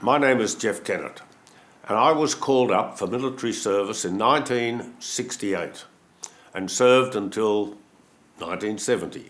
My name is Jeff Kennett, and I was called up for military service in 1968 and served until 1970,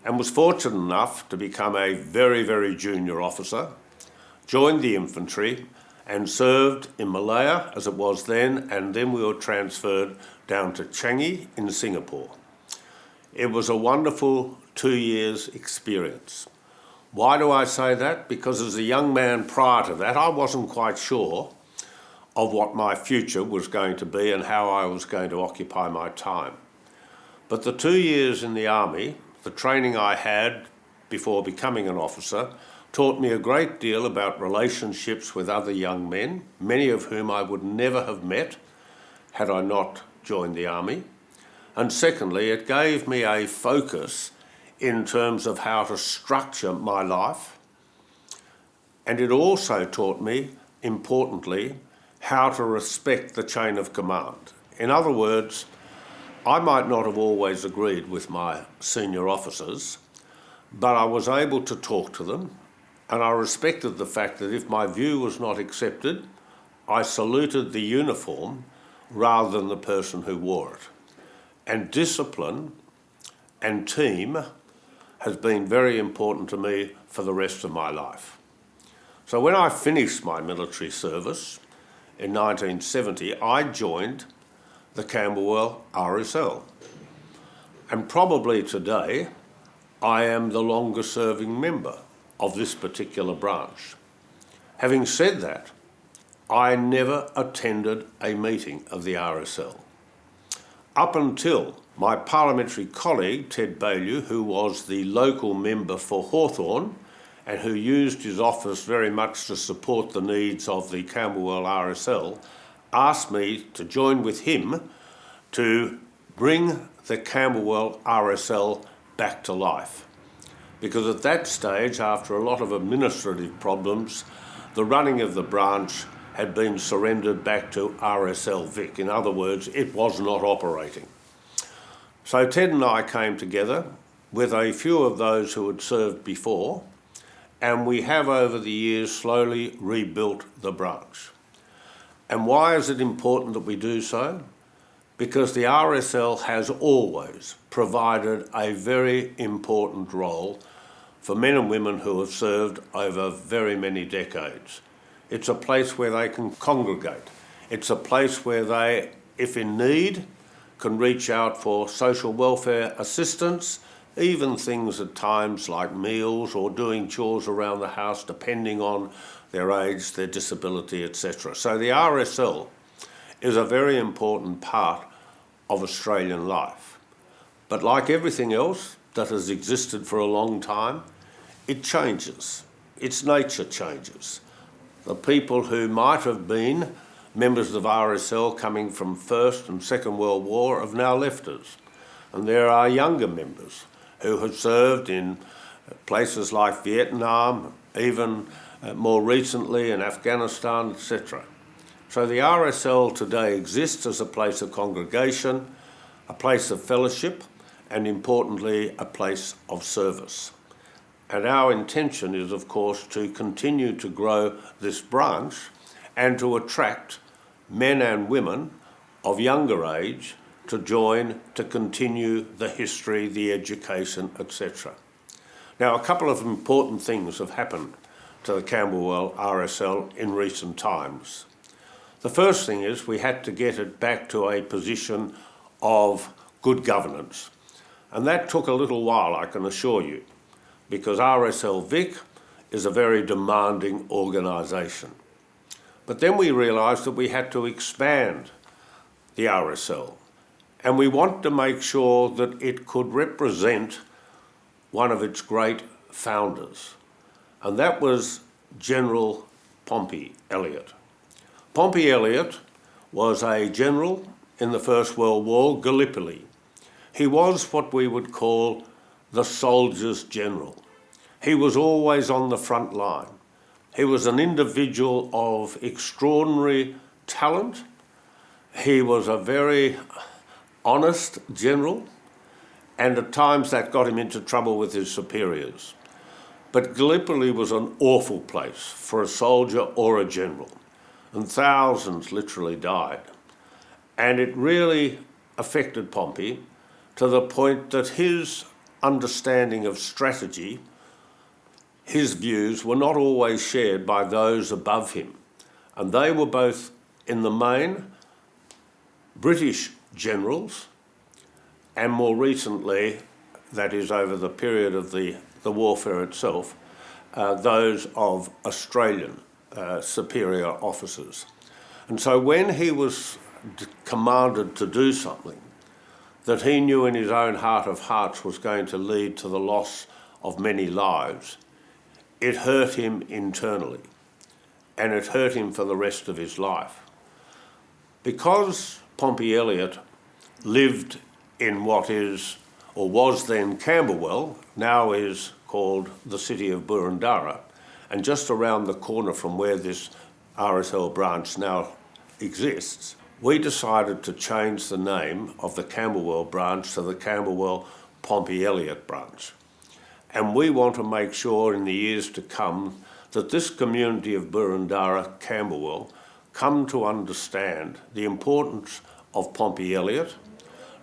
and was fortunate enough to become a very, very junior officer, joined the infantry and served in Malaya as it was then, and then we were transferred down to Changi in Singapore. It was a wonderful 2 years experience. Why do I say that? Because as a young man prior to that, I wasn't quite sure of what my future was going to be and how I was going to occupy my time. But the 2 years in the army, the training I had before becoming an officer, taught me a great deal about relationships with other young men, many of whom I would never have met had I not joined the army. And secondly, it gave me a focus in terms of how to structure my life. And it also taught me, importantly, how to respect the chain of command. In other words, I might not have always agreed with my senior officers, but I was able to talk to them, and I respected the fact that if my view was not accepted, I saluted the uniform rather than the person who wore it. And discipline and team has been very important to me for the rest of my life. So when I finished my military service in 1970, I joined the Camberwell RSL. And probably today, I am the longest serving member of this particular branch. Having said that, I never attended a meeting of the RSL. Up until my parliamentary colleague, Ted Baillieu, who was the local member for Hawthorn and who used his office very much to support the needs of the Camberwell RSL, asked me to join with him to bring the Camberwell RSL back to life. Because at that stage, after a lot of administrative problems, the running of the branch had been surrendered back to RSL Vic. In other words, it was not operating. So Ted and I came together with a few of those who had served before, and we have over the years slowly rebuilt the branch. And why is it important that we do so? Because the RSL has always provided a very important role for men and women who have served over very many decades. It's a place where they can congregate. It's a place where they, if in need, can reach out for social welfare assistance, even things at times like meals or doing chores around the house, depending on their age, their disability, etc. So the RSL is a very important part of Australian life. But like everything else that has existed for a long time, it changes. Its nature changes. The people who might have been members of RSL coming from First and Second World War have now left us. And there are younger members who have served in places like Vietnam, even more recently in Afghanistan, etc. So the RSL today exists as a place of congregation, a place of fellowship, and importantly, a place of service. And our intention is, of course, to continue to grow this branch and to attract men and women of younger age to join, to continue the history, the education, etc. Now, a couple of important things have happened to the Camberwell RSL in recent times. The first thing is we had to get it back to a position of good governance. And that took a little while, I can assure you, because RSL Vic is a very demanding organisation. But then we realised that we had to expand the RSL, and we want to make sure that it could represent one of its great founders, and that was General Pompey Elliott. Pompey Elliott was a general in the First World War, Gallipoli. He was what we would call the soldier's general. He was always on the front line. He was an individual of extraordinary talent. He was a very honest general, and at times that got him into trouble with his superiors. But Gallipoli was an awful place for a soldier or a general, and thousands literally died. And it really affected Pompey to the point that his understanding of strategy, his views, were not always shared by those above him. And they were both, in the main, British generals, and more recently, that is over the period of the warfare itself, those of Australian superior officers. And so when he was commanded to do something that he knew in his own heart of hearts was going to lead to the loss of many lives, it hurt him internally, and it hurt him for the rest of his life. Because Pompey Elliott lived in what is, or was then Camberwell, now is called the city of Boroondara, and just around the corner from where this RSL branch now exists, we decided to change the name of the Camberwell branch to the Camberwell Pompey Elliott branch. And we want to make sure in the years to come that this community of Boroondara, Camberwell, come to understand the importance of Pompey Elliott,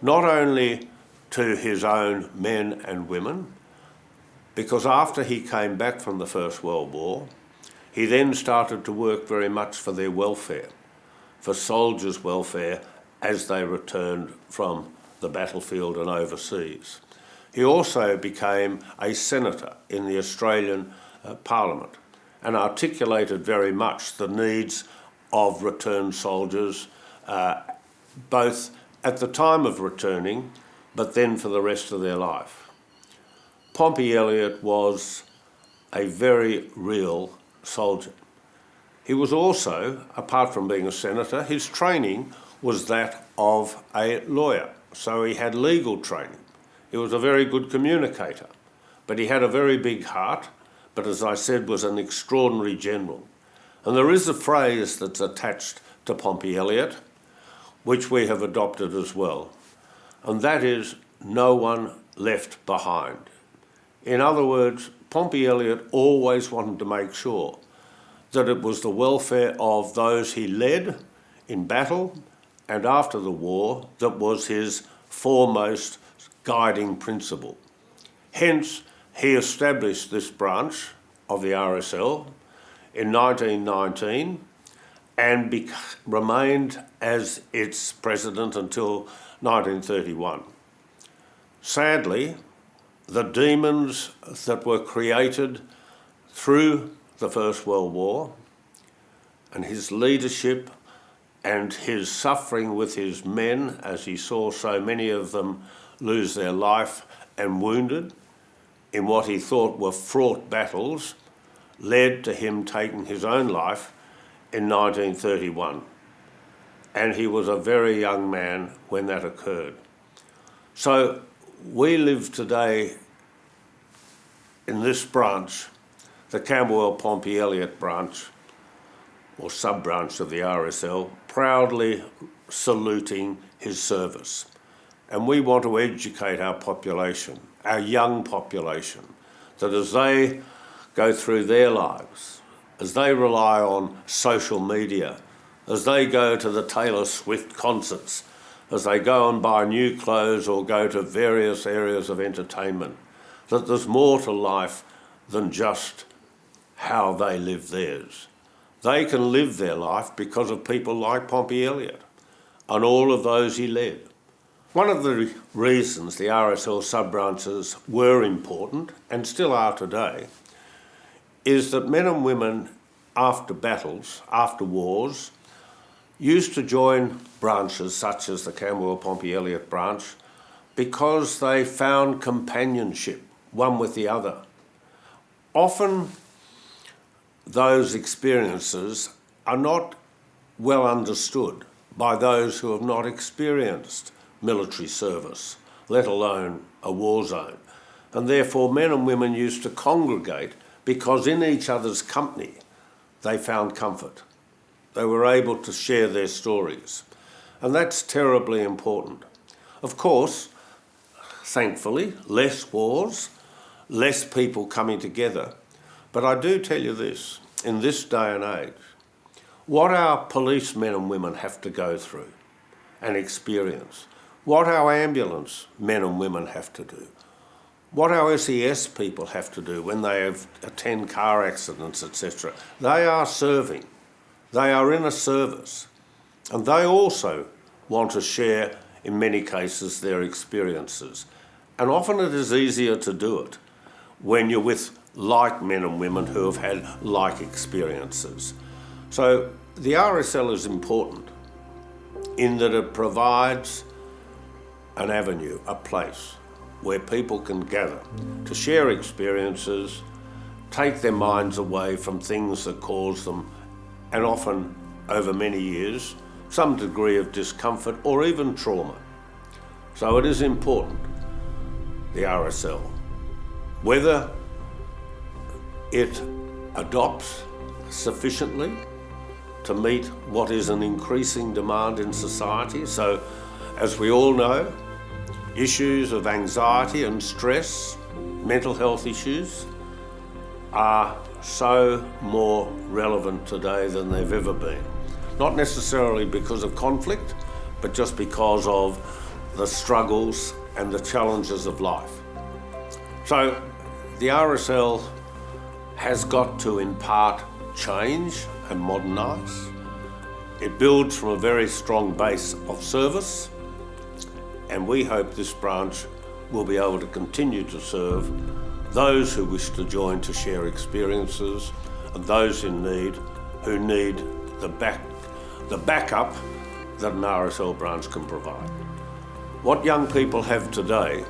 not only to his own men and women, because after he came back from the First World War, he then started to work very much for their welfare, for soldiers' welfare as they returned from the battlefield and overseas. He also became a senator in the Australian Parliament and articulated very much the needs of returned soldiers, both at the time of returning, but then for the rest of their life. Pompey Elliott was a very real soldier. He was also, apart from being a senator, his training was that of a lawyer. So he had legal training. He was a very good communicator, but he had a very big heart, but as I said, was an extraordinary general. And there is a phrase that's attached to Pompey Elliott, which we have adopted as well, and that is, no one left behind. In other words, Pompey Elliott always wanted to make sure that it was the welfare of those he led in battle and after the war that was his foremost guiding principle. Hence, he established this branch of the RSL in 1919 and remained as its president until 1931. Sadly, the demons that were created through the First World War and his leadership and his suffering with his men as he saw so many of them lose their life and wounded in what he thought were fraught battles led to him taking his own life in 1931. And he was a very young man when that occurred. So we live today in this branch, the Camberwell Pompey Elliott branch, or sub-branch of the RSL, proudly saluting his service. And we want to educate our population, our young population, that as they go through their lives, as they rely on social media, as they go to the Taylor Swift concerts, as they go and buy new clothes or go to various areas of entertainment, that there's more to life than just how they live theirs. They can live their life because of people like Pompey Elliott and all of those he led. One of the reasons the RSL sub-branches were important, and still are today, is that men and women after battles, after wars, used to join branches such as the Camberwell Pompey Elliott branch because they found companionship, one with the other. Often those experiences are not well understood by those who have not experienced military service, let alone a war zone. And therefore men and women used to congregate because in each other's company they found comfort. They were able to share their stories. And that's terribly important. Of course, thankfully, less wars, less people coming together. But I do tell you this, in this day and age, what our policemen and women have to go through and experience, what our ambulance men and women have to do, what our SAS people have to do when they attend car accidents, etc. They are serving. They are in a service. And they also want to share, in many cases, their experiences. And often it is easier to do it when you're with like men and women who have had like experiences. So the RSL is important in that it provides an avenue, a place where people can gather to share experiences, take their minds away from things that cause them, and often over many years, some degree of discomfort or even trauma. So it is important, the RSL, whether it adopts sufficiently to meet what is an increasing demand in society. So, as we all know, issues of anxiety and stress, mental health issues, are so more relevant today than they've ever been. Not necessarily because of conflict, but just because of the struggles and the challenges of life. So the RSL has got to, in part, change and modernise. It builds from a very strong base of service, and we hope this branch will be able to continue to serve those who wish to join to share experiences and those in need who need the backup that an RSL branch can provide. What young people have today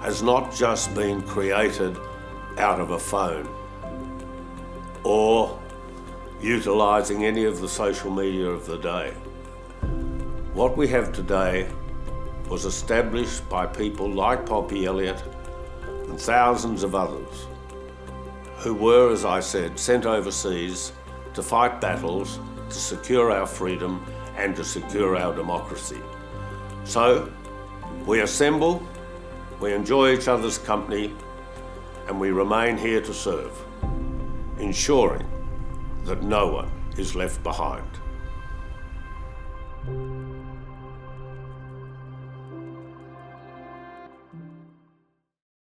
has not just been created out of a phone or utilising any of the social media of the day. What we have today was established by people like Pompey Elliott and thousands of others who were, as I said, sent overseas to fight battles, to secure our freedom and to secure our democracy. So we assemble, we enjoy each other's company, and we remain here to serve, ensuring that no one is left behind.